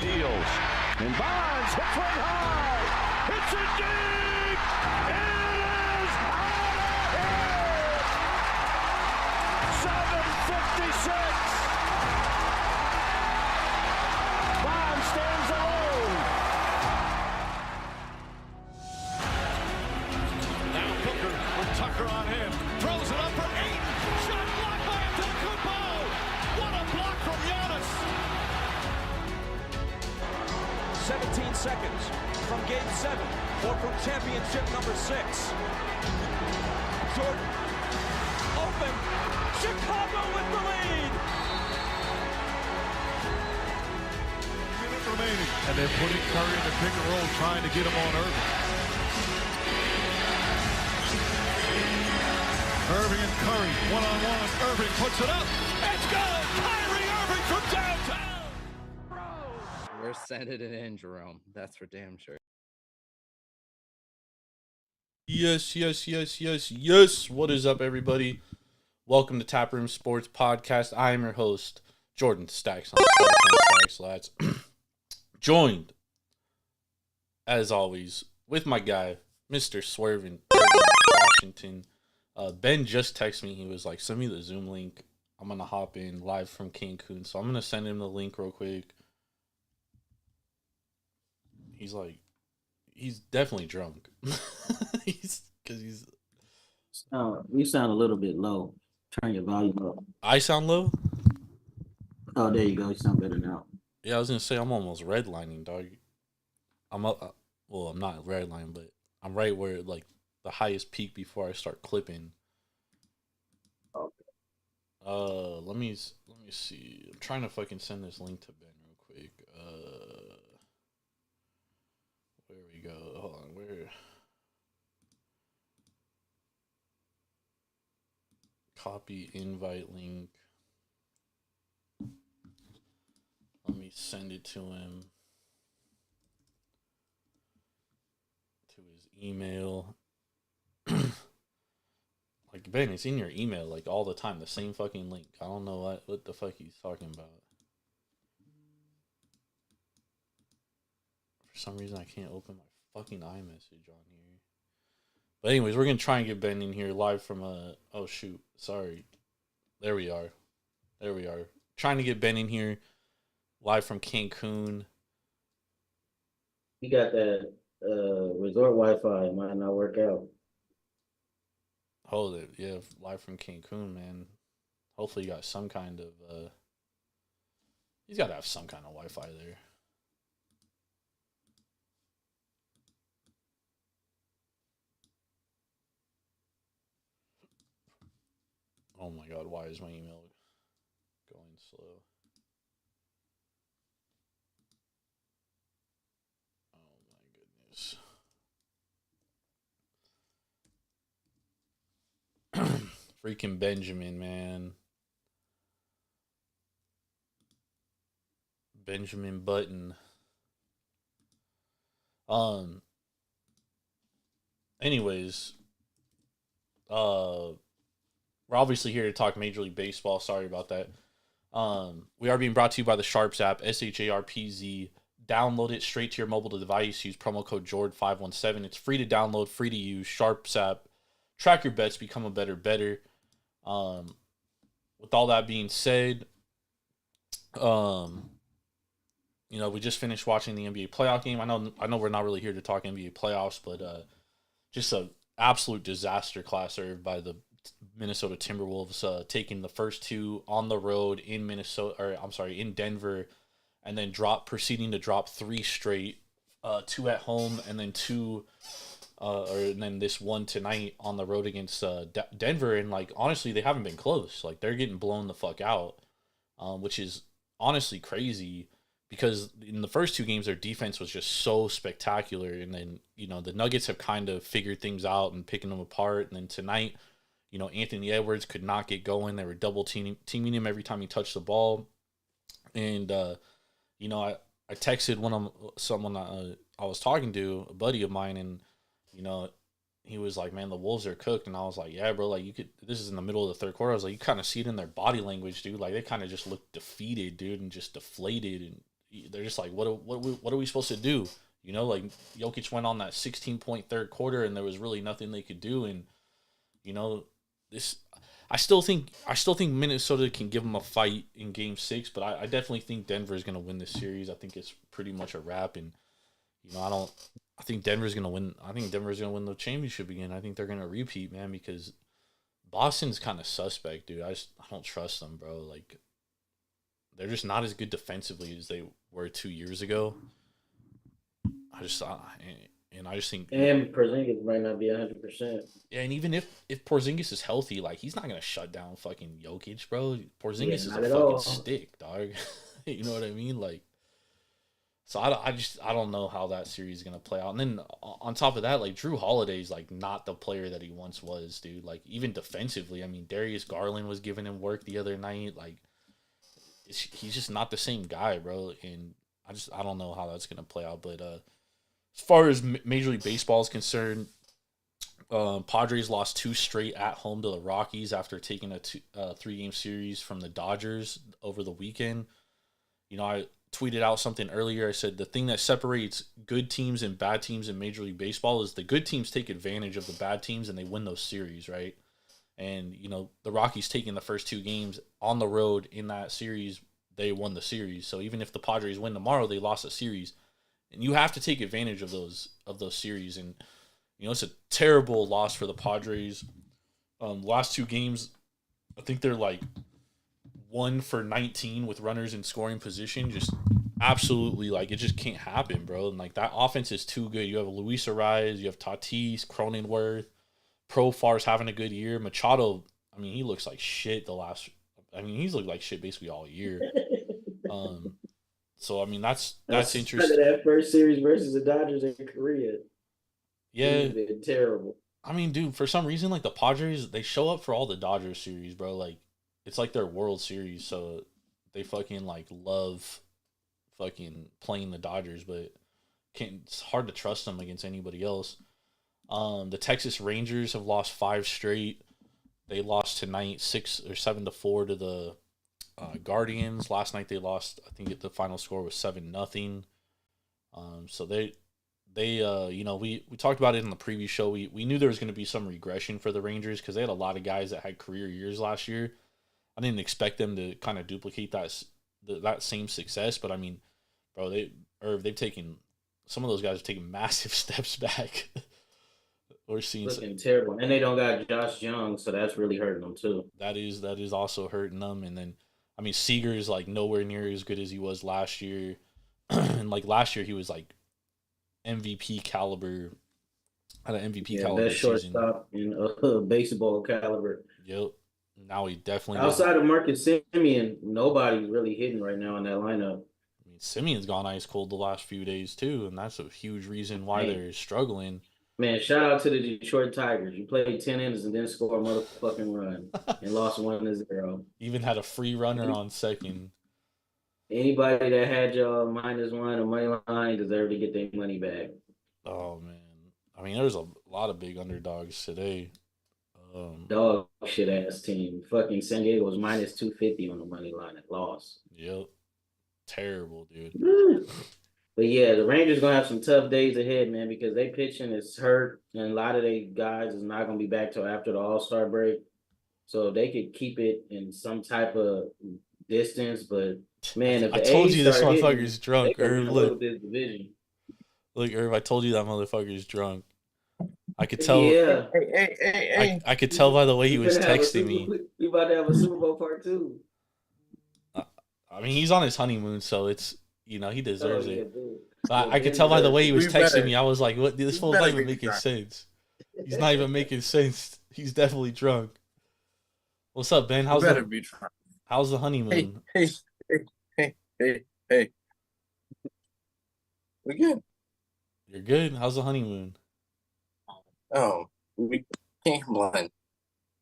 Deals. And Bonds hits one high. Hits it deep. It is out of here. 7:56. Bonds stands alone. Now Booker with Tucker on him. Throws it up for 8. Shot blocked by Antetokounmpo. What a block from Giannis. 17 seconds from Game 7 or from championship number 6. Jordan, open. Chicago with the lead. Minute remaining. And they're putting Curry in the pick and roll, trying to get him on Irving. Irving and Curry, one-on-one. Irving puts it up. It's good. Kyrie Irving from downtown. We're sending it in, Jerome. That's for damn sure. Yes. What is up, everybody? Welcome to Taproom Sports Podcast. I am your host, Jordan Stacks on Stacks Lads. Joined, as always, with my guy, Mr. Swervin, Washington. Ben just texted me. He was like, send me the Zoom link. I'm going to hop in live from Cancun. So I'm going to send him the link real quick. He's like, he's definitely drunk. You sound a little bit low. Turn your volume up. I sound low? Oh, there you go. You sound better now. Yeah, I was going to say, I'm almost redlining, dog. I'm up, well, I'm not redlining, but I'm right where, like, the highest peak before I start clipping. Okay. Let me see. I'm trying to fucking send this link to Ben real quick. Where we go? Hold on. Where? Copy invite link. Let me send it to him. To his email. Like, Ben, it's in your email, like, all the time. The same fucking link. I don't know what the fuck he's talking about. For some reason, I can't open my fucking iMessage on here. But anyways, we're going to try and get Ben in here live from oh, shoot. Sorry. There we are. Trying to get Ben in here live from Cancun. You got that resort Wi-Fi. It might not work out. Hold it. Yeah, live from Cancun, man. Hopefully you got some kind of... he's got to have some kind of Wi-Fi there. Oh my god, why is my email going slow? Oh my goodness. Freaking Benjamin, man. Benjamin Button. Anyways, we're obviously here to talk Major League Baseball. Sorry about that. We are being brought to you by the Sharps app, SHARPZ. Download it straight to your mobile device. Use promo code JORD517. It's free to download, free to use. Sharps app. Track your bets, become a better. With all that being said, we just finished watching the NBA playoff game. I know we're not really here to talk NBA playoffs, but just a absolute disaster class served by the Minnesota Timberwolves, taking the first two on the road in in Denver, and then proceeding to drop 3 straight, 2 at home, and then 2, and then this one tonight on the road against Denver. And like, honestly, they haven't been close. Like, they're getting blown the fuck out, which is honestly crazy because in the first 2 games, their defense was just so spectacular. And then, the Nuggets have kind of figured things out and picking them apart. And then tonight, Anthony Edwards could not get going. They were double teaming him every time he touched the ball. And, I texted someone I was talking to, a buddy of mine, and, he was like, man, the Wolves are cooked. And I was like, yeah, bro, like, this is in the middle of the third quarter. I was like, you kind of see it in their body language, dude. Like, they kind of just look defeated, dude, and just deflated. And, they're just like, what are we supposed to do? You know, like Jokic went on that 16-point third quarter, and there was really nothing they could do. And you know, this I still think Minnesota can give them a fight in Game 6, but I definitely think Denver is going to win this series. I think it's pretty much a wrap, and you know, I think Denver's going to win. I think Denver's going to win the championship again. I think they're going to repeat, man, because Boston's kind of suspect, dude. I don't trust them, bro. Like, they're just not as good defensively as they were 2 years ago. I just think, and Porzingis might not be 100%. Yeah, and even if Porzingis is healthy, like, he's not gonna shut down fucking Jokic, bro. Porzingis is a fucking stick, dog. You know what I mean? Like, so I don't know how that series is gonna play out. And then on top of that, like, Drew Holiday's like not the player that he once was, dude. Like, even defensively, I mean, Darius Garland was giving him work the other night. Like, he's just not the same guy, bro. And I don't know how that's gonna play out, but as far as Major League Baseball is concerned, Padres lost 2 straight at home to the Rockies after taking a 3-game series from the Dodgers over the weekend. You know, I tweeted out something earlier. I said the thing that separates good teams and bad teams in Major League Baseball is the good teams take advantage of the bad teams and they win those series, right? And, you know, the Rockies taking the first 2 games on the road in that series, they won the series. So even if the Padres win tomorrow, they lost a series. And you have to take advantage of those series. And, you know, it's a terrible loss for the Padres. Last 2 games, I think they're like 1 for 19 with runners in scoring position. Just absolutely, like, it just can't happen, bro. And, like, that offense is too good. You have Luis Ariz, you have Tatis, Cronenworth, Profar's having a good year. Machado, I mean, he looks like shit he's looked like shit basically all year. So, I mean, that's interesting. That first series versus the Dodgers in Korea. Yeah. Been terrible. I mean, dude, for some reason, like, the Padres, they show up for all the Dodgers series, bro. Like, it's like their World Series, so they fucking, like, love fucking playing the Dodgers, but it's hard to trust them against anybody else. The Texas Rangers have lost 5 straight. They lost tonight 6 or 7-4 to the Guardians. Last night they lost. I think the final score was 7-0. So they you know, we talked about it in the previous show. We knew there was going to be some regression for the Rangers because they had a lot of guys that had career years last year. I didn't expect them to kind of duplicate that same success, but I mean, bro, they've taken, some of those guys have taken massive steps back. We're seeing looking terrible, and they don't got Josh Young, so that's really hurting them too. That is also hurting them. And then, I mean, Seager's like nowhere near as good as he was last year. And like last year, he was like MVP caliber, had an MVP caliber best shortstop in baseball caliber. Yep. Now he definitely outside of Marcus Semien, nobody's really hitting right now in that lineup. I mean, Simeon's gone ice cold the last few days too, and that's a huge reason why they're struggling. Man, shout out to the Detroit Tigers. You played 10 innings and then score a motherfucking run and lost 1-0. Even had a free runner on second. Anybody that had your -1 or money line deserved to get their money back. Oh, man. I mean, there's a lot of big underdogs today. Dog shit ass team. Fucking San Diego was -250 on the money line and lost. Yep. Terrible, dude. But yeah, the Rangers gonna have some tough days ahead, man, because they pitching is hurt, and a lot of they guys is not gonna be back till after the All-Star break. So they could keep it in some type of distance, but man, if I told you this motherfucker's drunk, Irv. Look, this division. Look, Irv, I told you that motherfucker's drunk. I could tell. Yeah. Hey. I could tell by the way he was texting me. We about to have a Super Bowl part 2. I mean, he's on his honeymoon, so it's, you know, he deserves it. Dude. I could tell by the way he was texting me. I was like, "What? This fool's not even making sense. He's not even making sense. He's definitely drunk." What's up, Ben? How's the honeymoon? Hey. We good? You're good. How's the honeymoon? Oh, we can't complain.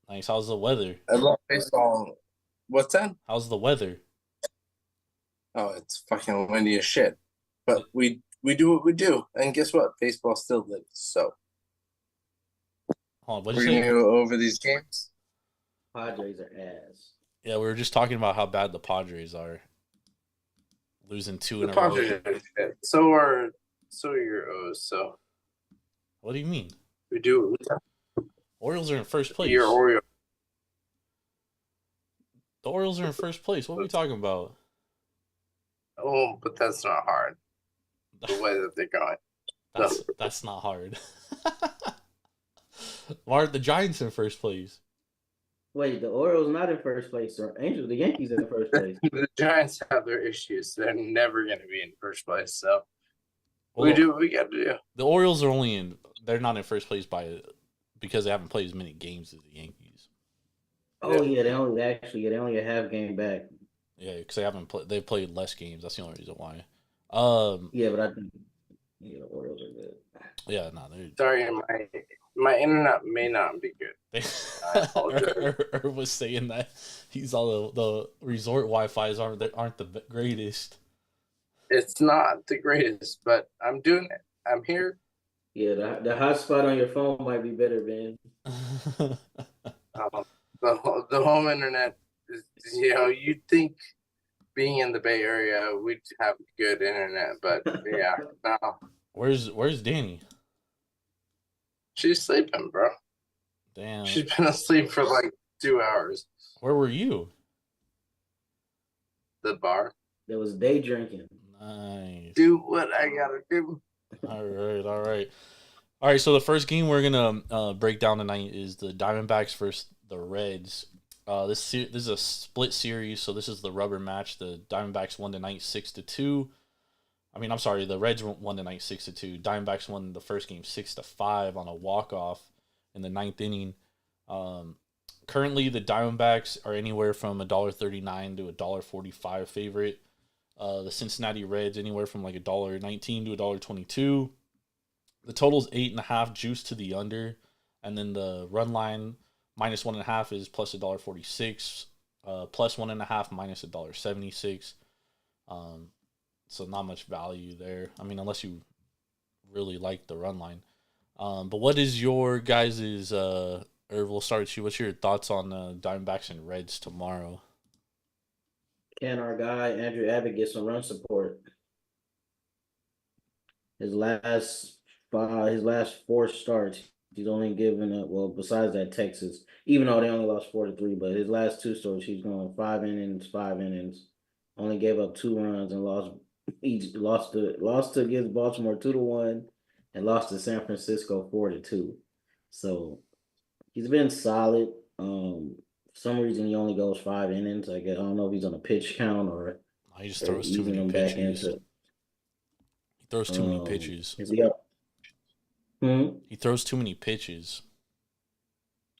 Nice. How's the weather? I love baseball. What's that? How's the weather? Oh, it's fucking windy as shit. But we do what we do, and guess what? Baseball still lives. So hold on, what we're did you gonna say? go over these games. Padres are ass. Yeah, we were just talking about how bad the Padres are. losing 2 The in a row. Padres are shit. So are your O's. So What do you mean? we do. Orioles are in first place. Your Oreo. The Orioles are in first place. What are we talking about? Oh, but that's not hard. The way that they're going. That's not hard. Why aren't the Giants in first place? Wait, the Orioles not in first place, or Angels, the Yankees in first place. The Giants have their issues. They're never going to be in first place. So Well, we do what we got to do. The Orioles are only in. They're not in first place because they haven't played as many games as the Yankees. Oh yeah, they only a half game back. Yeah, because they've played less games. That's the only reason why. Yeah, but I think the Orioles are good. Yeah, no, Sorry, my internet may not be good. I apologize. Irv was saying that he's all the resort Wi-Fi's aren't the greatest. It's not the greatest, but I'm doing it. I'm here. Yeah, the hotspot on your phone might be better, Ben. The home internet is, you'd think being in the Bay Area we'd have good internet, but yeah, no. Where's Danny? She's sleeping, bro. Damn. She's been asleep for like 2 hours. Where were you? The bar. There was day drinking. Nice. Do what I gotta do. All right. So the first game we're gonna break down tonight is the Diamondbacks versus the Reds. This is a split series, so this is the rubber match. The Diamondbacks won tonight 6-2. I'm sorry, the Reds won tonight 6-2. Diamondbacks won the first game 6-5 on a walk-off in the 9th inning. Currently, the Diamondbacks are anywhere from $1.39 to $1.45 favorite. The Cincinnati Reds anywhere from like $1.19 to $1.22. The total's 8.5, juice to the under, and then the run line minus 1.5 is plus $1.46. Plus 1.5 minus $1.76. So not much value there. Unless you really like the run line. But what is your guys' Irv, we'll start with you. What's your thoughts on Diamondbacks and Reds tomorrow? Can our guy Andrew Abbott get some run support? His last 4 starts, he's only given up. Well, besides that Texas, even though they only lost 4-3, but his last 2 starts, he's going 5 innings. Only gave up 2 runs and lost. He lost to against Baltimore 2-1, and lost to San Francisco 4-2. So he's been solid. For some reason he only goes 5 innings. I don't know if he's on a pitch count or he just throws too many pitches. He throws too many pitches. Is he up? He throws too many pitches.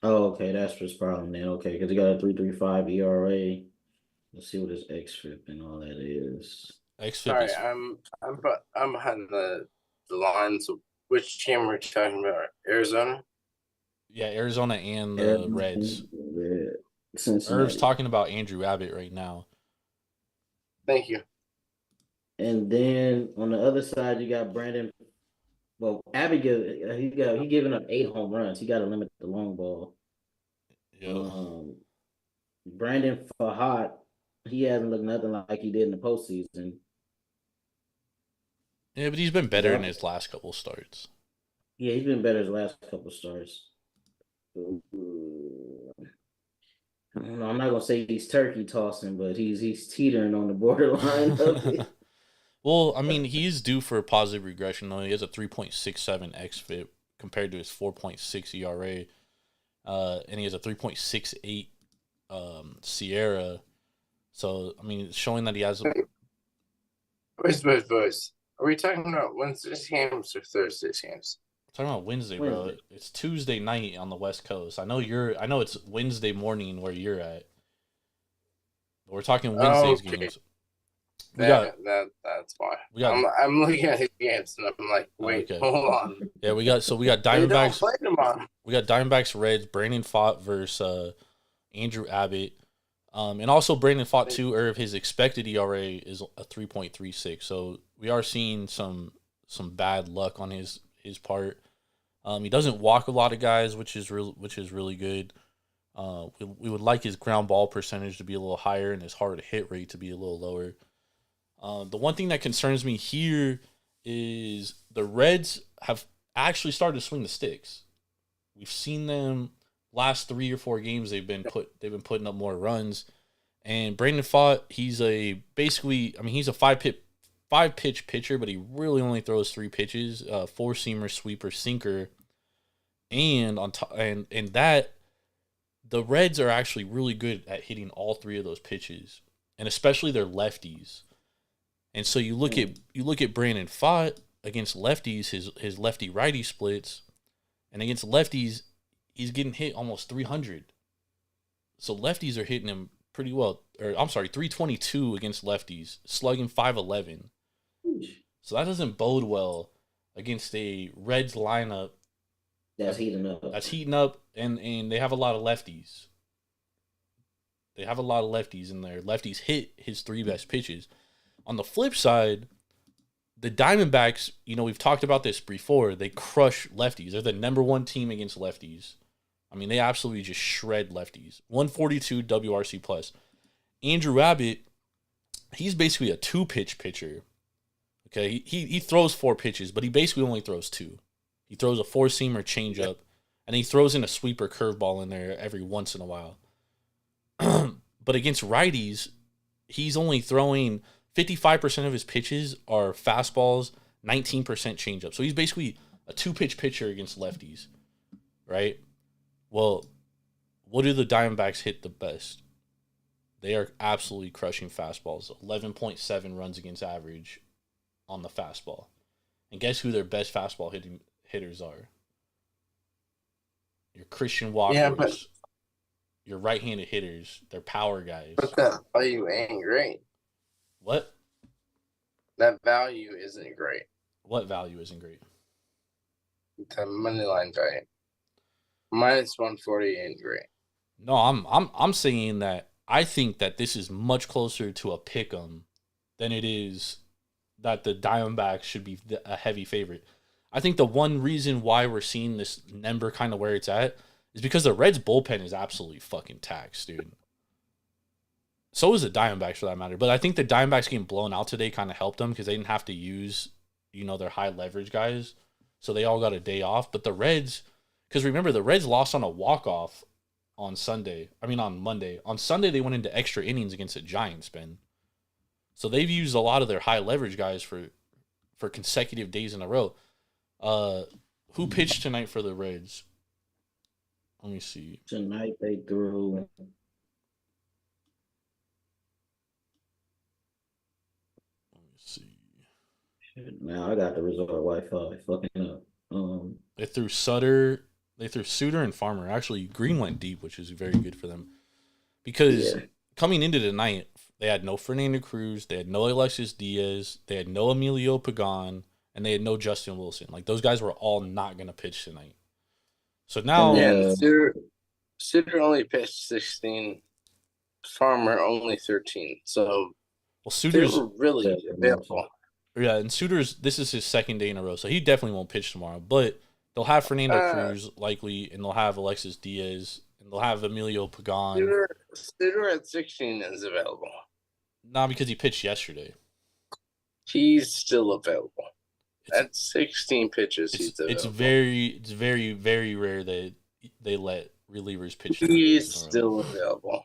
Oh, okay, that's his problem then. Okay, because he got a 3.35 ERA. Let's see what his xFIP and all that is. Sorry, I'm behind the lines. Which team we're talking about? Arizona? Yeah, Arizona and the Reds. Irv's talking about Andrew Abbott right now. Thank you. And then on the other side, you got Brandon. Well, Abbott he giving up 8 home runs. He got to limit the long ball. Yeah. Brandon Fahad, he hasn't looked nothing like he did in the postseason. Yeah, but he's been better in his last couple starts. Yeah, he's been better his last couple starts. I don't know, I'm not gonna say he's turkey tossing, but he's teetering on the borderline of it. Well, he's due for a positive regression though. He has a 3.67 xFIP compared to his 4.6 ERA, and he has a 3.68 Sierra. So showing that he has. Boys. Are we talking about Wednesday's games or Thursday's games? I'm talking about Wednesday, bro. It's Tuesday night on the West Coast. I know it's Wednesday morning where you're at. We're talking Wednesday's games. That's why. I'm looking at his games and I'm like, wait, hold on. Yeah, we got Diamondbacks. We got Diamondbacks Reds. Brandon Pfaadt versus Andrew Abbott. And also Brandon Pfaadt too. Irv, his expected ERA is a 3.36. So we are seeing some bad luck on his part. He doesn't walk a lot of guys, which is really good. We would like his ground ball percentage to be a little higher and his hard hit rate to be a little lower. The one thing that concerns me here is the Reds have actually started to swing the sticks. We've seen them last 3 or 4 games. They've been putting up more runs. And Brandon Pfaadt, he's a five pitch pitcher, but he really only throws 3 pitches: 4-seamer, sweeper, sinker. And on top, and that the Reds are actually really good at hitting all 3 of those pitches, and especially their lefties. And so you look at Brandon Pfaadt against lefties, his lefty righty splits, and against lefties, he's getting hit almost 300. So lefties are hitting him pretty well. 322 against lefties, slugging 511. So that doesn't bode well against a Reds lineup That's heating up. And they have a lot of lefties. They have a lot of lefties in there. Lefties hit his 3 best pitches. On the flip side, the Diamondbacks, we've talked about this before, they crush lefties. They're the number 1 team against lefties. I mean, they absolutely just shred lefties. 142 WRC plus. Andrew Abbott, he's basically a 2-pitch pitcher. Okay, he throws 4 pitches, but he basically only throws 2. He throws a 4-seamer changeup, and he throws in a sweeper curveball in there every once in a while. But against righties, he's only throwing 55% of his pitches are fastballs, 19% changeup. So he's basically a 2-pitch pitcher against lefties, right? Well, what do the Diamondbacks hit the best? They are absolutely crushing fastballs. 11.7 runs against average on the fastball. And guess who their best fastball hitters are? Your Christian Walkers, your right-handed hitters, they're power guys. But that value ain't great. What? That value isn't great. What value isn't great? The money line value. Minus 140 ain't great. No, I'm saying that I think that this is much closer to a pick'em than it is that the Diamondbacks should be a heavy favorite. I think the one reason why we're seeing this number kind of where it's at is because the Reds bullpen is absolutely fucking taxed, dude. So is the Diamondbacks for that matter. But I think the Diamondbacks getting blown out today kind of helped them because they didn't have to use, their high leverage guys. So they all got a day off. But the Reds, because remember, the Reds lost on a walk-off on Monday. On Sunday, they went into extra innings against the Giants, Ben. So they've used a lot of their high leverage guys for consecutive days in a row. Who pitched tonight for the Reds? Let me see. Tonight they threw. Let me see. Shit, now I got the resort Wi-Fi fucking up. They threw Sutter. They threw Suter and Farmer. Actually, Green went deep, which is very good for them. Because coming into the night, they had no Fernando Cruz, they had no Alexis Diaz, they had no Emilio Pagan, and they had no Justin Wilson. Like, those guys were all not going to pitch tonight. So now... Yeah, Suter only pitched 16. Farmer only 13. So well, Suter's they were really available. Yeah, and Suter's, this is his 2nd day in a row, so he definitely won't pitch tomorrow. But they'll have Fernando Cruz, likely, and they'll have Alexis Diaz, and they'll have Emilio Pagan. Suter at 16 is available. Not because he pitched yesterday. He's still available. At 16 pitches, he's available. It's very, very rare that they let relievers pitch. He's still available.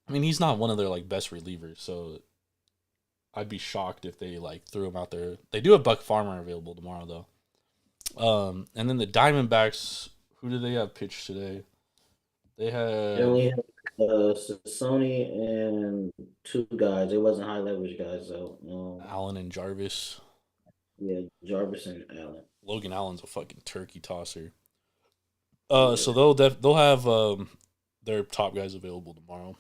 I mean, he's not one of their best relievers, so I'd be shocked if they threw him out there. They do have Buck Farmer available tomorrow, though. And then the Diamondbacks, who do they have pitched today? They only had Sony and 2 guys. It wasn't high leverage guys though. Allen and Jarvis. Yeah, Jarvis and Allen. Logan Allen's a fucking turkey tosser. So they'll have their top guys available tomorrow.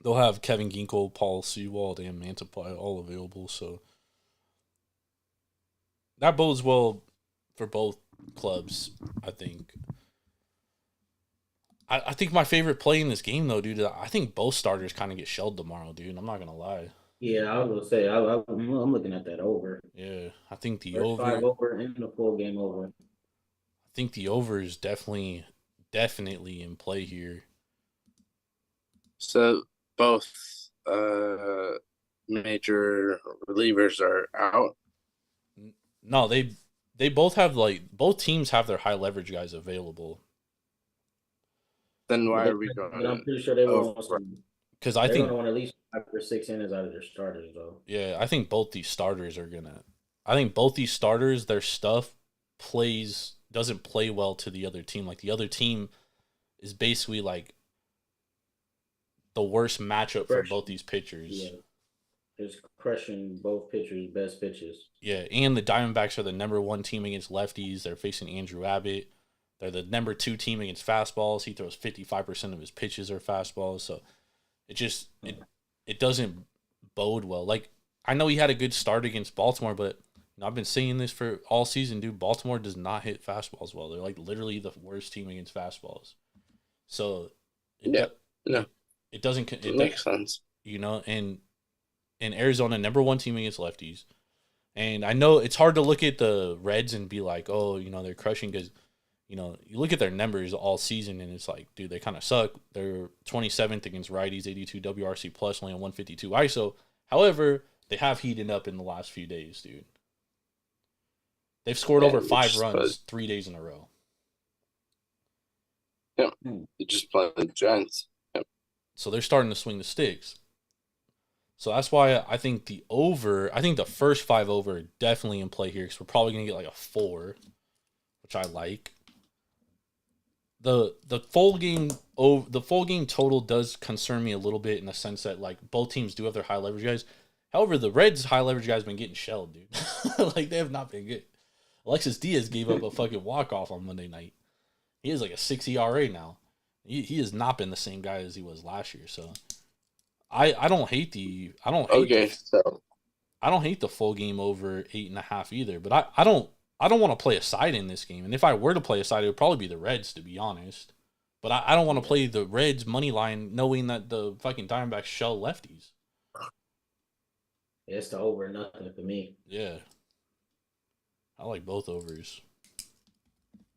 They'll have Kevin Ginkel, Paul Sewald, and Mantiply all available. So that bodes well for both clubs, I think. I think my favorite play in this game, though, dude, I think both starters kind of get shelled tomorrow, dude. I'm not going to lie. Yeah, I was going to say, I'm looking at that over. Yeah, I think the First over. 5 over and the full game over. I think the over is definitely in play here. So both major relievers are out. No, they both have both teams have their high leverage guys available. Then why are we But I'm going pretty sure they over? want Because I they're think gonna want at least 5 or 6 innings out of their starters, though. yeah, I think both these starters are gonna. I think both these starters, their stuff doesn't play well to the other team. Like the other team is basically like the worst matchup for both these pitchers. Yeah, just crushing both pitchers' best pitches. Yeah, and the Diamondbacks are the number 1 team against lefties. They're facing Andrew Abbott. They're the number 2 team against fastballs. He throws 55% of his pitches are fastballs. So it doesn't bode well. Like, I know he had a good start against Baltimore, but I've been saying this for all season, dude. Baltimore does not hit fastballs well. They're like literally the worst team against fastballs. So it doesn't. It makes sense. You know, and in Arizona, number 1 team against lefties. And I know it's hard to look at the Reds and be like, oh, they're crushing because, you look at their numbers all season and it's like, dude, they kind of suck. They're 27th against righties, 82 WRC plus, only on 152 ISO. However, they have heated up in the last few days, dude. They've scored over 5 runs 3 days in a row. Yeah, they just played the Giants. Yep. So they're starting to swing the sticks. So that's why I think the first 5 over are definitely in play here because we're probably going to get like a 4, which I like. The full game total does concern me a little bit in the sense that like both teams do have their high leverage guys. However, the Reds' high leverage guys have been getting shelled, dude. Like they have not been good. Alexis Diaz gave up a fucking walk-off on Monday night. He has like a 6 ERA now. He has not been the same guy as he was last year. So I don't hate the full game over 8.5 either. But I don't want to play a side in this game. And if I were to play a side, it would probably be the Reds, to be honest. But I don't want to play the Reds money line knowing that the fucking Diamondbacks shell lefties. It's the over nothing for me. Yeah. I like both overs.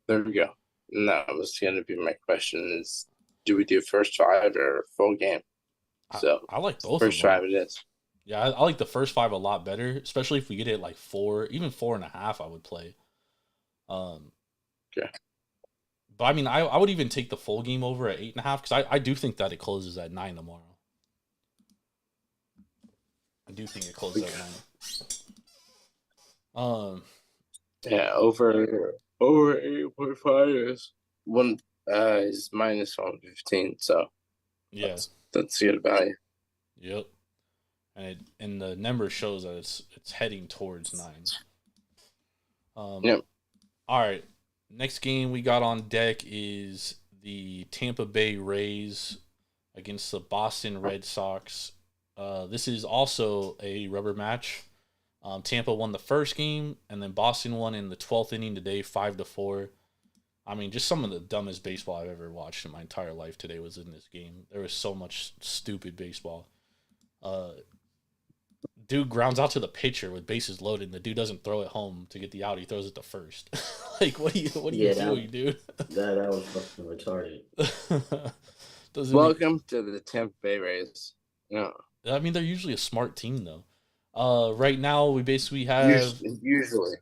There we go. And that was going to be my question is, do we do first 5 or full game? So I like both first of them. 5 it is. Yeah, I like the first 5 a lot better, especially if we get it like 4, even 4.5 I would play. Okay. But I mean, I would even take the full game over at 8.5 because I do think that it closes at 9 tomorrow. I do think it closes at 9. Yeah, over 8.5 is minus 115. So yeah, that's good value. Yep. And the number shows that it's heading towards 9. Yep. All right. Next game we got on deck is the Tampa Bay Rays against the Boston Red Sox. This is also a rubber match. Tampa won the first game, and then Boston won in the 12th inning today, 5-4. I mean, just some of the dumbest baseball I've ever watched in my entire life today was in this game. There was so much stupid baseball. Dude grounds out to the pitcher with bases loaded, and the dude doesn't throw it home to get the out. He throws it to first. Like, what are you doing, dude? That was fucking retarded. Welcome to the Tampa Bay Rays. No. I mean, they're usually a smart team, though. Right now, we basically have... Usually.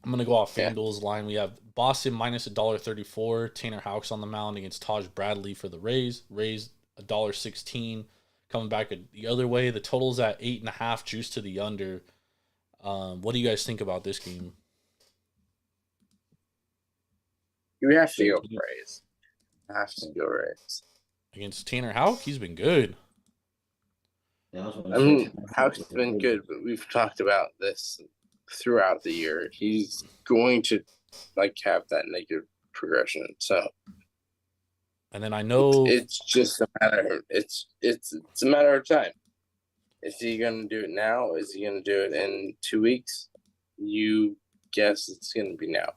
I'm going to go off FanDuel's line. We have Boston minus $1.34. Tanner Houck's on the mound against Taj Bradley for the Rays. Rays $1.16. Coming back the other way. The total's at 8.5, juice to the under. What do you guys think about this game? You have to go Rays. Against Tanner Houck? He's been good. I mean, Houck's been good, but we've talked about this throughout the year. He's going to have that negative progression. So, and then I know it's just a matter. It's a matter of time. Is he going to do it now? Is he going to do it in 2 weeks? You guess it's going to be now.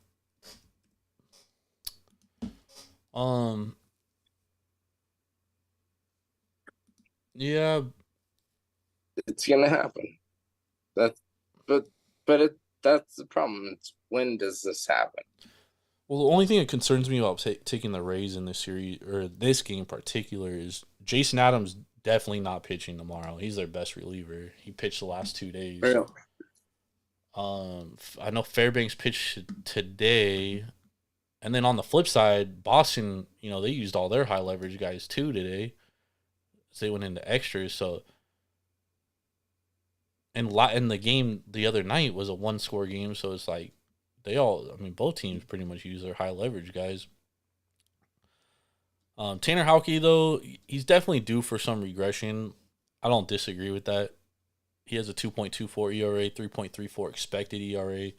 Yeah. It's gonna happen. That's the problem. It's when does this happen? Well, the only thing that concerns me about taking the Rays in this series or this game in particular is Jason Adams definitely not pitching tomorrow. He's their best reliever. He pitched the last 2 days. Really? I know Fairbanks pitched today, and then on the flip side, Boston, they used all their high leverage guys too today. So they went into extras. So, and the game the other night was a 1-score game. So it's like both teams pretty much use their high leverage guys. Tanner Houck, though, he's definitely due for some regression. I don't disagree with that. He has a 2.24 ERA, 3.34 expected ERA.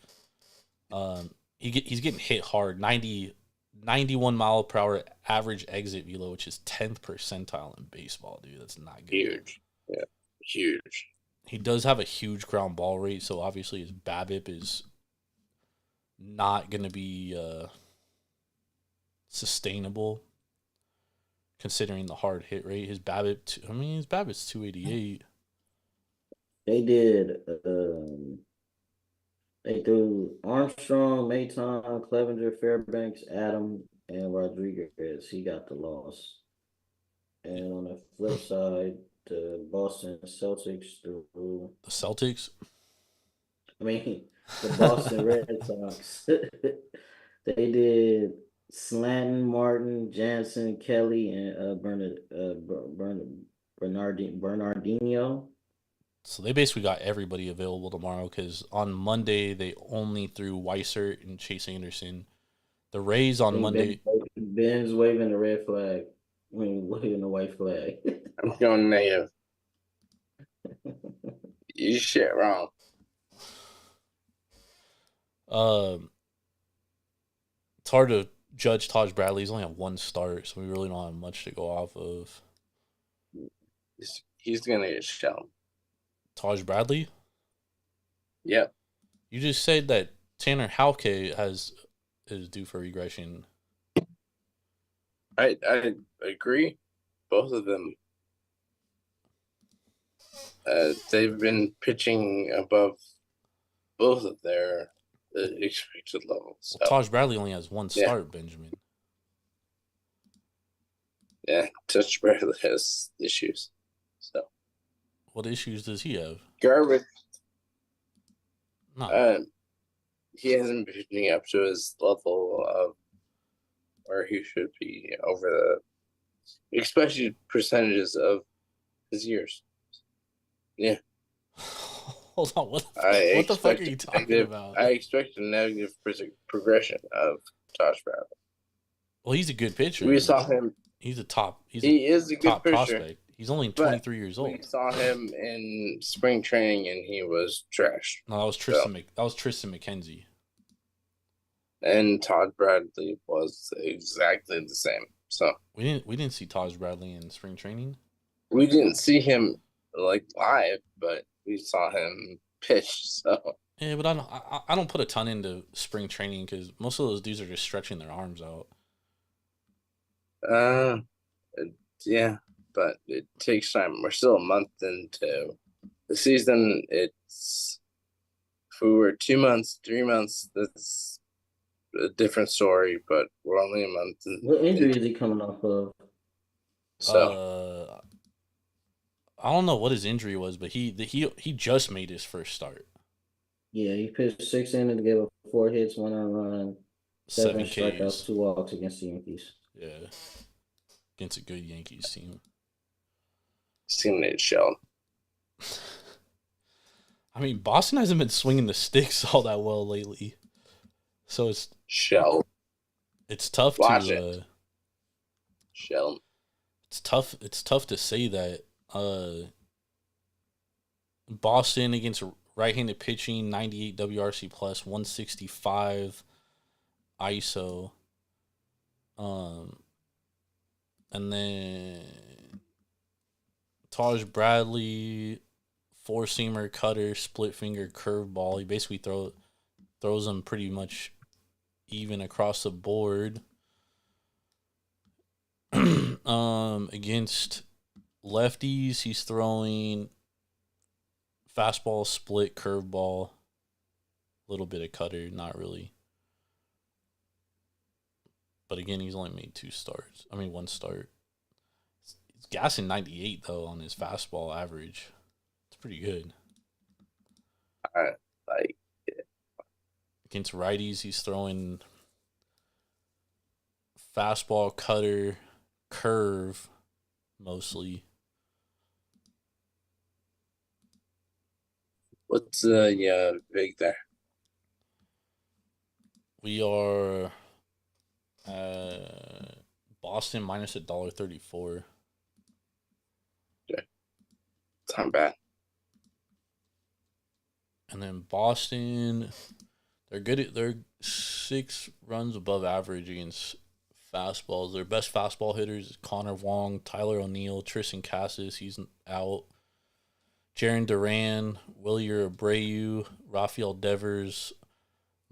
He's getting hit hard. 91 mile per hour average exit velo, which is 10th percentile in baseball, dude. That's not good. Huge. Yeah, huge. He does have a huge ground ball rate, so obviously his BABIP is not going to be sustainable considering the hard hit rate. His BABIP's 288. They did. They threw Armstrong, Maton, Clevenger, Fairbanks, Adam, and Rodriguez. He got the loss. And on the flip side, the Boston Celtics threw. The Celtics? The Boston Red Sox. They did Slanton, Martin, Jansen, Kelly, and Bernardino. So they basically got everybody available tomorrow because on Monday they only threw Weissert and Chase Anderson. The Rays on Monday. Ben's waving the red flag. Waving the white flag. I'm going negative. You shit wrong. It's hard to judge Taj Bradley. He's only had 1 start, so we really don't have much to go off of. He's gonna get shelled. Taj Bradley? Yep. You just said that Tanner Houck is due for regression. I agree. Both of them. They've been pitching above both of their expected levels. So. Well, Taj Bradley only has 1 start, Benjamin. Yeah, Taj Bradley has issues. So. What issues does he have? Garbage. No. He hasn't been pitching up to his level of where he should be over the expected percentages of his years. Yeah. Hold on. What the fuck are you talking about? I expect a negative progression of Josh Bradley. Well, he's a good pitcher. We saw him. He is a good top pitcher. Prospect. He's only 23 years old. We saw him in spring training, and he was trash. No, that was Tristan. That was Tristan McKenzie. And Todd Bradley was exactly the same. So we didn't see Taj Bradley in spring training. We didn't see him live, but we saw him pitch. So yeah, but I don't put a ton into spring training because most of those dudes are just stretching their arms out. Yeah, but it takes time. We're still a month into the season. If we were 2 months, 3 months, that's a different story. But we're only a month. What injury is he coming off of? So I don't know what his injury was, but he just made his first start. Yeah, he pitched 6 innings, gave up 4 hits, 1 run, 7 Ks. strikeouts, 2 walks against the Yankees. Yeah, against a good Yankees team. Seen it shell. I mean, Boston hasn't been swinging the sticks all that well lately, so it's shell. It's tough Watch to it. Shell. It's tough. It's tough to say that. Boston against right-handed pitching, 98 WRC plus, 165 ISO. And then Taj Bradley, 4-seamer, cutter, split finger, curveball. He basically throws them pretty much even across the board. Against lefties, he's throwing fastball, split, curveball, a little bit of cutter, not really. But again, he's only made 1 start. He's gassing 98 though on his fastball average. It's pretty good. Like Against righties, he's throwing fastball, cutter, curve, mostly. what's big there? We are Boston minus $1.34. It's not bad. And then Boston, they're 6 runs above average against fastballs. Their best fastball hitters is Connor Wong, Tyler O'Neill, Tristan Cassis, he's out. Jaron Duran, Willier Abreu, Rafael Devers,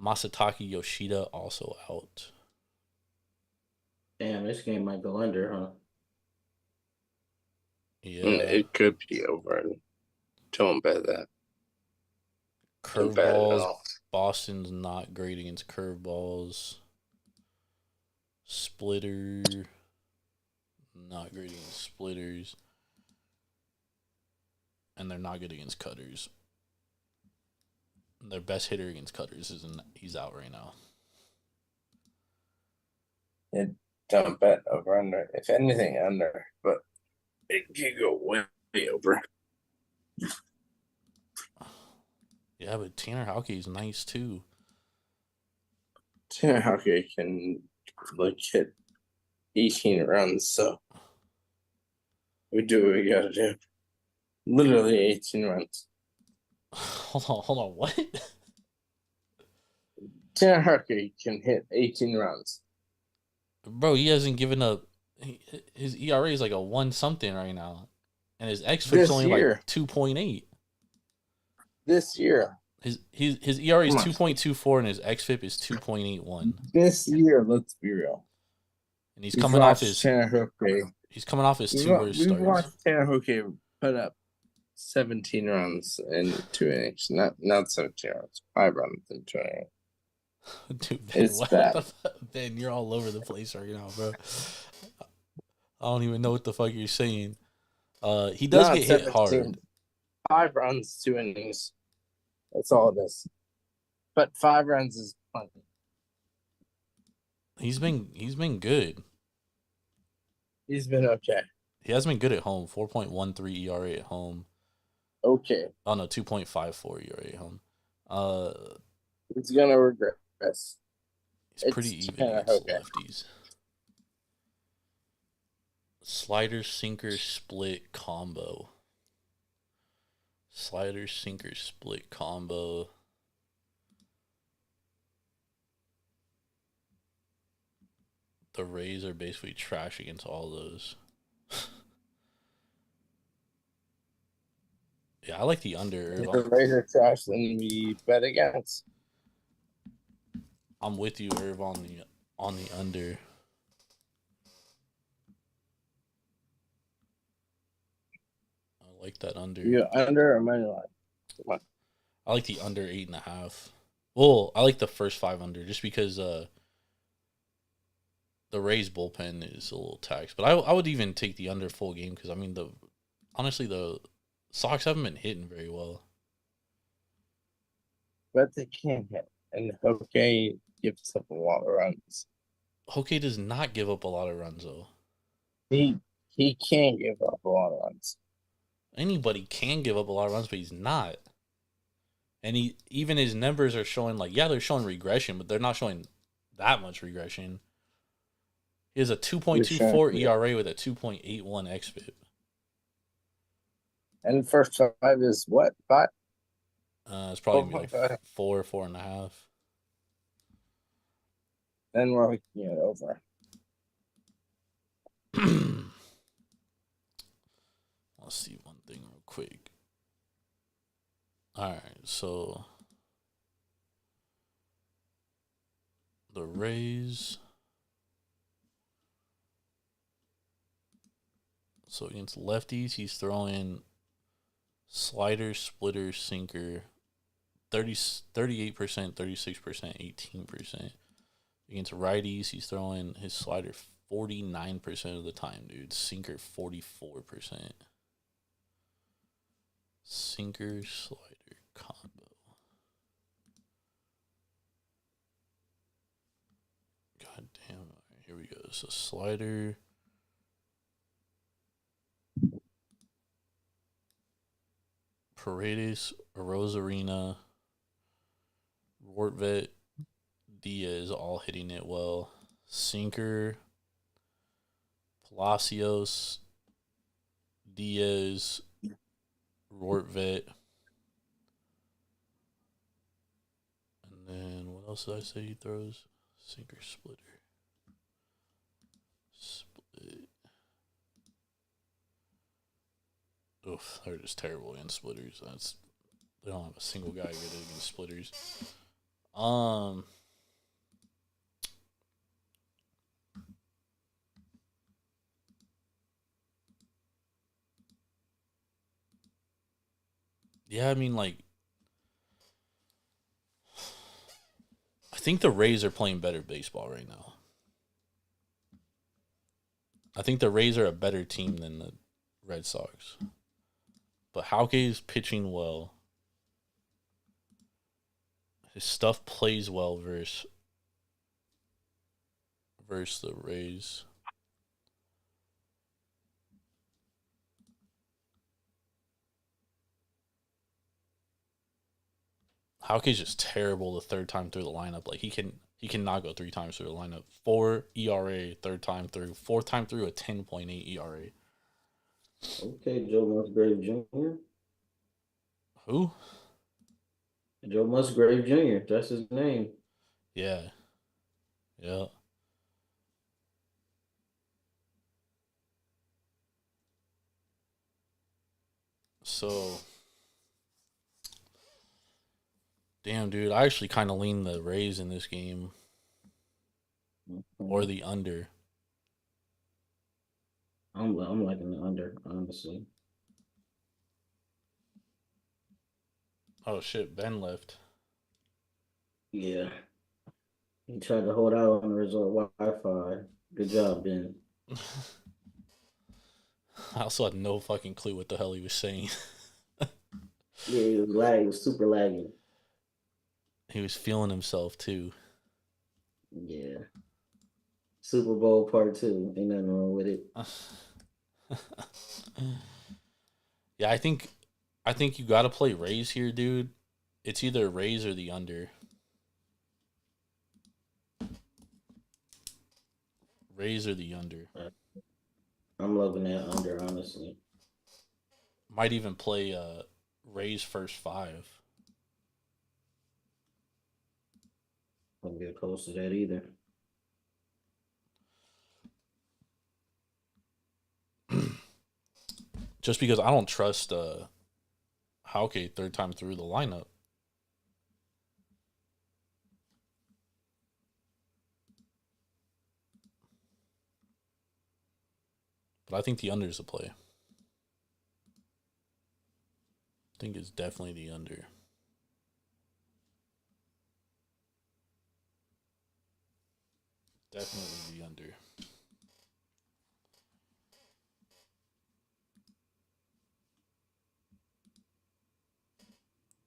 Masataki Yoshida also out. Damn, this game might go under, huh? Yeah. It could be over. Don't bet that. Don't bet it at Curveballs. all. Boston's not great against curveballs. Splitter. Not great against splitters. And they're not good against cutters. Their best hitter against cutters he's out right now. Don't bet over under. If anything, under, but it could go way over. Yeah, but Tanner Houke is nice too. Tanner Houke can hit 18 runs, so we do what we gotta do. Literally 18 runs. Hold on, what? Tanner Houke can hit 18 runs. Bro, he hasn't given up. His ERA is like a 1 something right now. And his xFIP's only like 2.8. This year. His ERA is 2.24 and his xFIP is 2.81. This year, let's be real. And he's coming off his Tanner Houke. He's coming off his 2 worst We starts. watched Tanner Houke put up 17 runs in 2 innings. Not 17 runs. 5 runs in 2 innings. Dude, Ben, It's bad. Ben, you're all over the place right now, bro. I don't even know what the fuck you're saying. He does get hit hard. 5 runs, 2 innings. That's all it is. But 5 runs is plenty. He's been good. He's been okay. He has been good at home. 4.13 ERA at home. Okay. Oh no, 2.54 ERA at home. He's gonna regress. He's pretty even against lefties. Slider sinker split combo. Slider sinker split combo. The Rays are basically trash against all those. Yeah, I like the under. If the Rays are trash, then we bet against. I'm with you, Irv, on the under. I like that under. You under or money line? Come on. I like the under 8.5. Well, I like the first 5 under just because the Rays bullpen is a little taxed. But I would even take the under full game because I mean honestly the Sox haven't been hitting very well. But they can't hit. And Houke gives up a lot of runs. Houke does not give up a lot of runs though. He can't give up a lot of runs. Anybody can give up a lot of runs, but he's not. And even his numbers are showing they're showing regression, but they're not showing that much regression. He has a 2.24 ERA with a 2.81 xFIP. And the first 5 is what? 5? It's probably like 4.5. Then we're looking at over. Let's see one thing real quick. All right, so the Rays. So against lefties, he's throwing slider, splitter, sinker, 38%, 36%, 18%. Against righties, he's throwing his slider 49% of the time, dude. Sinker 44%. Sinker slider combo. God damn. All right, here we go. So slider. Paredes, Rosarina, Rortvet, Diaz all hitting it well. Sinker, Palacios, Diaz, Rortvet. And then what else did I say he throws? Sinker splitter. Split. Oof, they're just terrible against splitters. They don't have a single guy good against splitters. Yeah, I mean, like, I think the Rays are playing better baseball right now. I think the Rays are a better team than the Red Sox. But Hauke is pitching well. His stuff plays well versus the Rays. Hauke's just terrible the third time through the lineup. Like he cannot go 3 times through the lineup. 4 ERA third time through. 4th time through a 10.8 ERA. Okay, Joe Musgrave Jr. Who? Joe Musgrave Jr. That's his name. Yeah. Yeah. So, damn, dude, I actually kind of lean the Rays in this game. Or the under. I'm liking the under, honestly. Oh, shit, Ben left. Yeah. He tried to hold out on the resort Wi-Fi. Good job, Ben. I also had no fucking clue what the hell he was saying. Yeah, he was lagging. He was super lagging. He was feeling himself, too. Yeah. Super Bowl part 2. Ain't nothing wrong with it. Yeah, I think you got to play Rays here, dude. It's either Rays or the under. Rays or the under. I'm loving that under, honestly. Might even play Rays first 5. Won't get close to that either. Just because I don't trust Hauke third time through the lineup. But I think the under is a play. I think it's definitely the under. Definitely the under.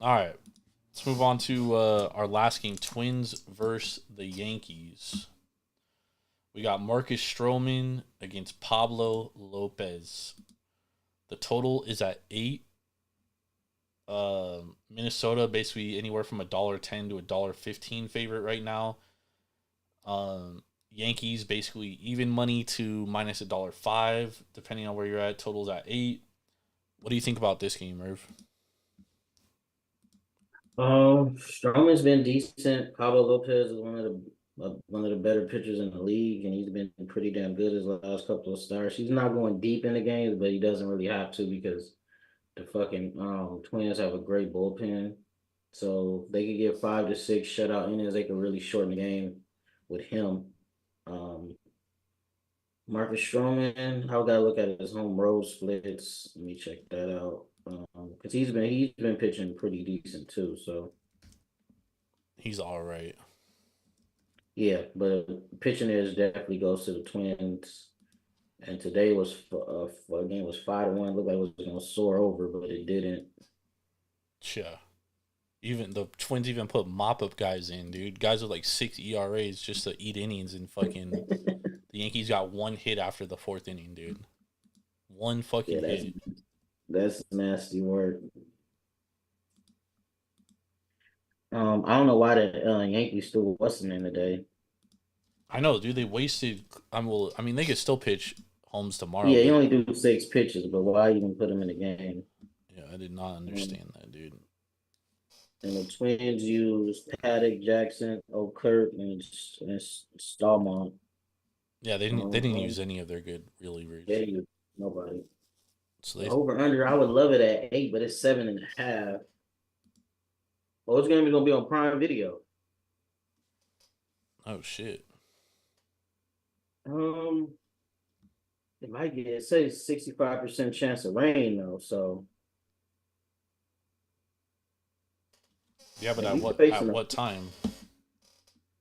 All right. Let's move on to our last game, Twins versus the Yankees. We got Marcus Stroman against Pablo Lopez. The total is at 8. Minnesota basically anywhere from $1.10 to $1.15 favorite right now. Yankees basically even money to minus $1.05 depending on where you're at. Total's at 8. What do you think about this game, Irv? Stroman's been decent. Pablo Lopez is one of the better pitchers in the league, and he's been pretty damn good his last couple of starts. He's not going deep in the games, but he doesn't really have to because the fucking Twins have a great bullpen. So if they could get 5 to 6 shutout innings, they could really shorten the game with him. Marcus Stroman, I gotta look at his home road splits. Let me check that out. Because he's been pitching pretty decent too. So he's all right. Yeah, but pitching edge definitely goes to the Twins. And today was game was 5-1. Looked like it was gonna soar over, but it didn't. Yeah. Even the Twins even put mop up guys in, dude. Guys with like 6 ERAs just to eat innings and fucking. The Yankees got one hit after the fourth inning, dude. One Yeah, fucking hit. that's nasty work. I don't know why the Yankees still wasn't in today. I know, dude. They wasted. I mean, they could still pitch Holmes tomorrow, Yeah, you but only do 6 pitches, but why even put him in the game? yeah, I did not Um, understand that, dude. and the Twins used Paddock, Jackson, Okert, and Stallman. Yeah, they didn't. They didn't Um, use any of their good relievers. yeah, nobody. So The they. over under, I would love it at 8, but it's 7.5. Well, this game is gonna be on Prime Video. Oh shit. Um, it might get. It says 65% chance of rain though, so Yeah, but if at we what facing a what time?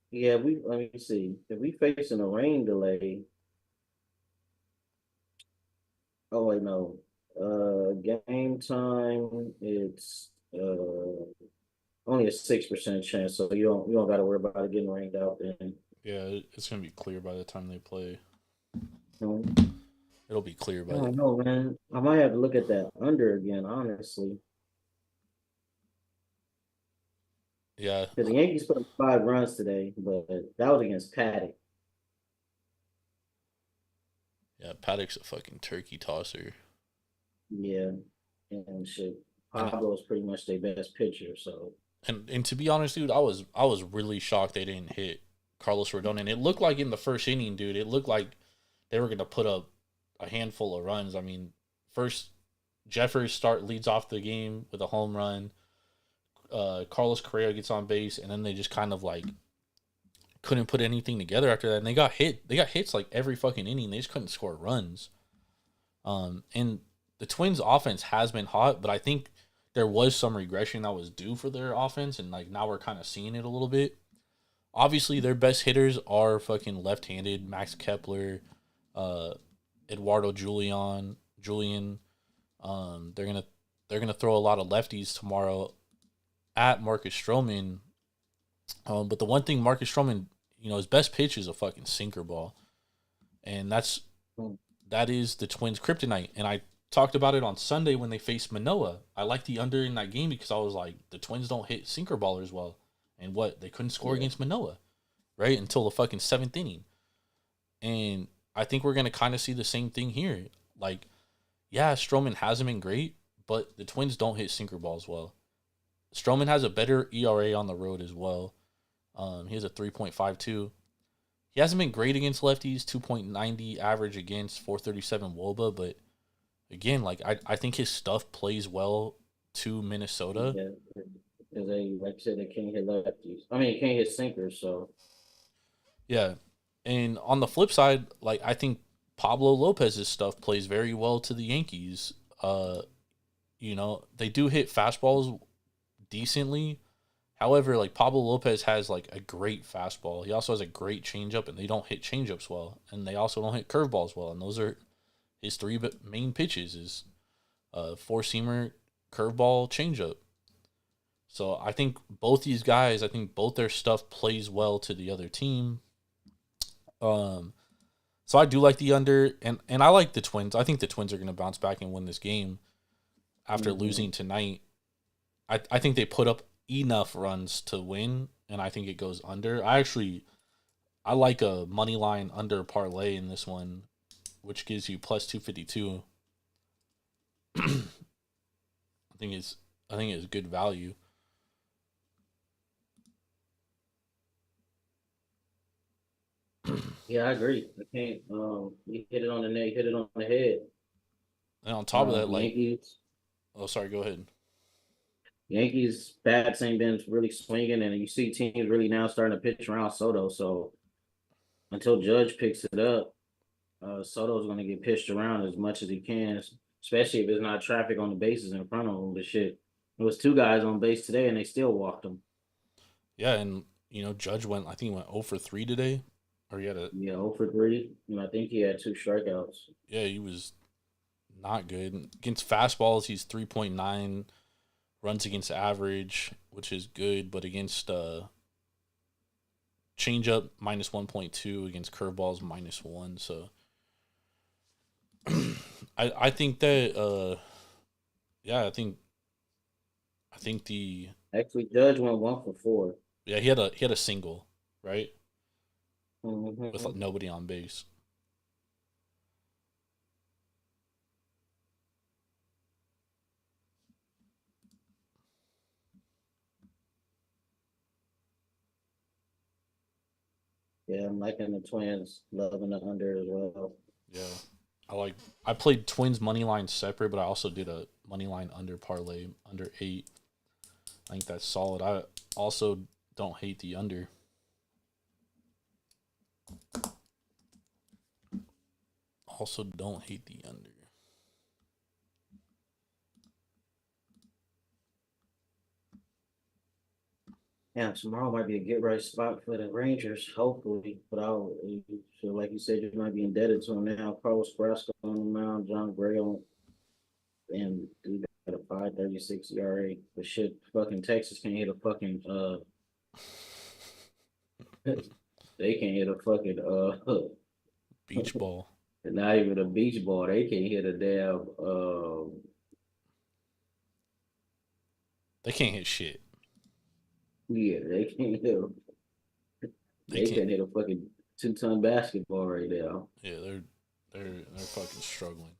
yeah, we let me see. If we facing a rain delay, oh wait, no. Game time, it's only a 6% chance, so you don't gotta worry about it getting rained out then. Yeah, it's gonna be clear by the time they play. Um, It'll be clear I by the. don't know, man. I might have to look at that under again, honestly. Yeah, Because the Yankees put up 5 runs today, but that was against Paddock. yeah. Paddock's a fucking turkey tosser, Yeah, and shit. and Pablo's pretty much their best pitcher, so and to be honest, dude, I was really shocked they didn't hit Carlos Rodon, and it looked like in the first inning, dude, it looked like they were gonna put up a handful of runs. I mean, first Jeffers leads off the game with a home run. Carlos Correa gets on base, and then they just kind of like couldn't put anything together after that. And they got hit. They got hits like every fucking inning. They just couldn't score runs. And the Twins' offense has been hot, but I think there was some regression that was due for their offense, and like now we're kind of seeing it a little bit. Obviously, their best hitters are fucking left-handed Max Kepler, uh, Eduardo Julian. They're gonna throw a lot of lefties tomorrow at Marcus Stroman. But the one thing Marcus Stroman, his best pitch is a fucking sinker ball, and that is the Twins' kryptonite. And I talked about it on Sunday when they faced Manoah. I liked the under in that game because I was like, the Twins don't hit sinker ballers well, and they couldn't score against Manoah, right until the fucking seventh inning. And I think we're gonna kind of see the same thing here. Like, yeah, Stroman hasn't been great, but the Twins don't hit sinker balls well. Stroman has a better ERA on the road as well. He has a 3.52. He hasn't been great against lefties, 2.90 average against, 437 WOBA, but again, like I think his stuff plays well to Minnesota. yeah, because they like I said they can't hit lefties. I mean, can't hit sinkers. So Yeah. And on the flip side, like I think Pablo Lopez's stuff plays very well to the Yankees. They do hit fastballs decently. However, like Pablo Lopez has like a great fastball. He also has a great changeup, and they don't hit changeups well, and they also don't hit curveballs well. And those are his three main pitches: is four seamer, curveball, changeup. So I think both these guys, I think both their stuff plays well to the other team. So I do like the under, and I like the Twins. I think the Twins are going to bounce back and win this game after losing tonight. I think they put up enough runs to win, and I think it goes under. I like a money line under parlay in this one, which gives you plus 252. I think it's good value. yeah, I agree. I can't. You hit it on the neck, hit it on the head. And on top of that, like, Yankees, oh, sorry, go ahead. Yankees bats ain't been really swinging, and you see teams really now starting to pitch around Soto. So until Judge picks it up, Soto's going to get pitched around as much as he can, especially if there's not traffic on the bases in front of him. But shit, there was 2 guys on base today, and they still walked him. Yeah, and Judge I think he went 0 for 3 today. Or he had 0 for 3. And I think he had 2 strikeouts. Yeah, he was not good. Against fastballs, he's 3.9 runs against average, which is good, but against changeup -1.2, against curveballs -1. So I think that I think the Actually, Judge went 1 for 4. yeah, he had a single, right? Mm-hmm. With like nobody on base. Yeah, I'm liking the Twins, loving the under as well. Yeah. I played Twins money line separate, but I also did a money line under parlay under 8. I think that's solid. I also don't hate the under. Also don't hate the under. Yeah, tomorrow might be a get right spot for the Rangers, hopefully. But I'll feel like you said, you might be indebted to him now. Carlos Carrasco on the mound, John Gray on, and dude got a 5.36 ERA. But shit, fucking Texas can't hit a fucking they can't hit a fucking Beach ball. not even a beach ball. They can't hit a damn They can't hit shit. yeah, they can't hit they can't hit a fucking 2-ton basketball right now. Yeah, they're fucking struggling.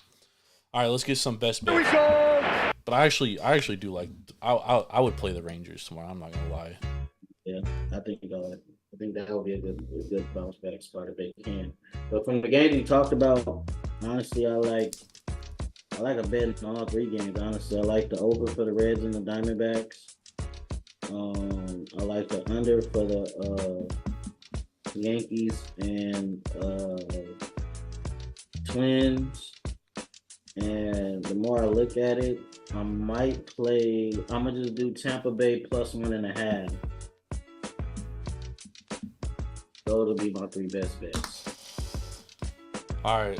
All right, let's get some best bets. But I actually do like I would play the Rangers tomorrow. I'm not gonna lie. Yeah, I think that would be a good bounce back spot if they can. But from the games we talked about, honestly, I like a bet in all 3 games. Honestly, I like the over for the Reds and the Diamondbacks. I like the under for the Yankees and Twins. And the more I look at it, I'm gonna just do Tampa Bay +1.5. Those will be my 3 best bets. All right.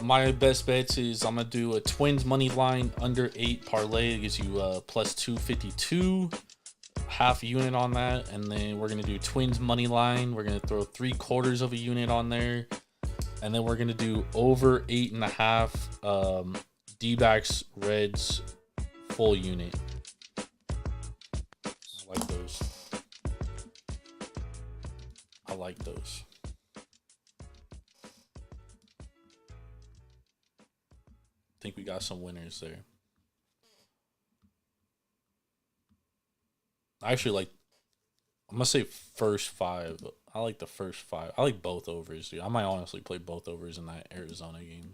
My best bets is I'm gonna do a Twins money line under 8 parlay. It gives you +252, half unit on that, and then we're gonna do Twins money line. We're gonna throw 3/4 of a unit on there, and then we're gonna do over 8.5 D-backs Reds full unit. I like those. I think we got some winners there. I actually like, I'm going to say first 5. I like the first 5. I like both overs, dude. I might honestly play both overs in that Arizona game.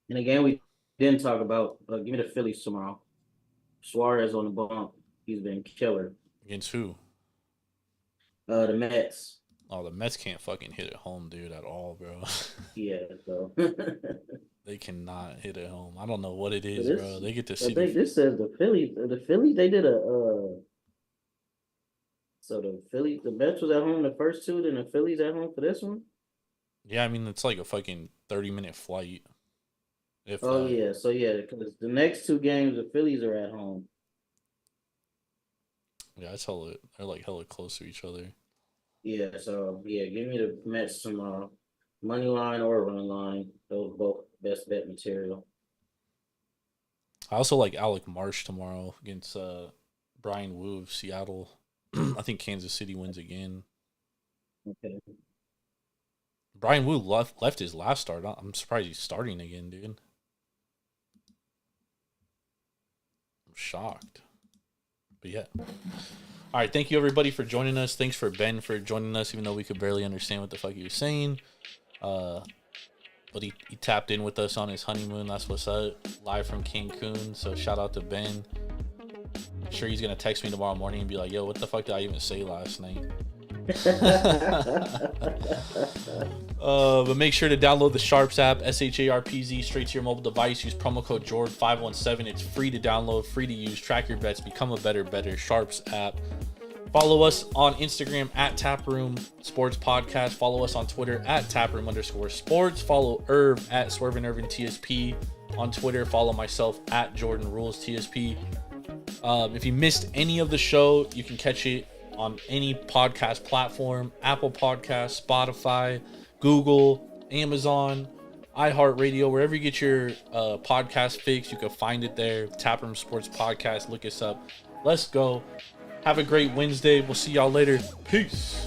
And again, we didn't talk about, give me the Phillies tomorrow. Suarez on the bump. He's been killer. Against who? The Mets. Oh, the Mets can't fucking hit at home, dude, at all, bro. Yeah, so. They cannot hit at home. I don't know what it is, bro. They get to see. I think this says the Phillies. The Phillies, they did a. So the Mets was at home the first 2, then the Phillies at home for this one. Yeah, I mean it's like a fucking 30-minute flight. Yeah, so yeah, because the next 2 games the Phillies are at home. Yeah, they're like hella close to each other. Yeah, so yeah, give me the Mets tomorrow. Money line or run line. Those both best bet material. I also like Alec Marsh tomorrow against Brian Wu of Seattle. I think Kansas City wins again. Okay. Brian Wu left his last start. I'm surprised he's starting again, dude. I'm shocked. But yeah. All right, thank you everybody for joining us. Thanks for Ben for joining us, even though we could barely understand what the fuck he was saying. But he tapped in with us on his honeymoon. That's what's up. Live from Cancun. So shout out to Ben. I'm sure he's gonna text me tomorrow morning and be like, "Yo, what the fuck did I even say last night?" But make sure to download the Sharps app, SHARPZ, straight to your mobile device. Use promo code JORD517. It's free to download, free to use. Track your bets. Become a better Sharps app. Follow us on Instagram at Taproom Sports Podcast. Follow us on Twitter at Taproom_sports. Follow Irv at Swervin' Irvin TSP on Twitter. Follow myself at Jordan Rules TSP. If you missed any of the show, you can catch it on any podcast platform: Apple Podcasts, Spotify, Google, Amazon, iHeartRadio, wherever you get your podcast fix, you can find it there. Taproom Sports Podcast. Look us up. Let's go. Have a great Wednesday. We'll see y'all later. Peace.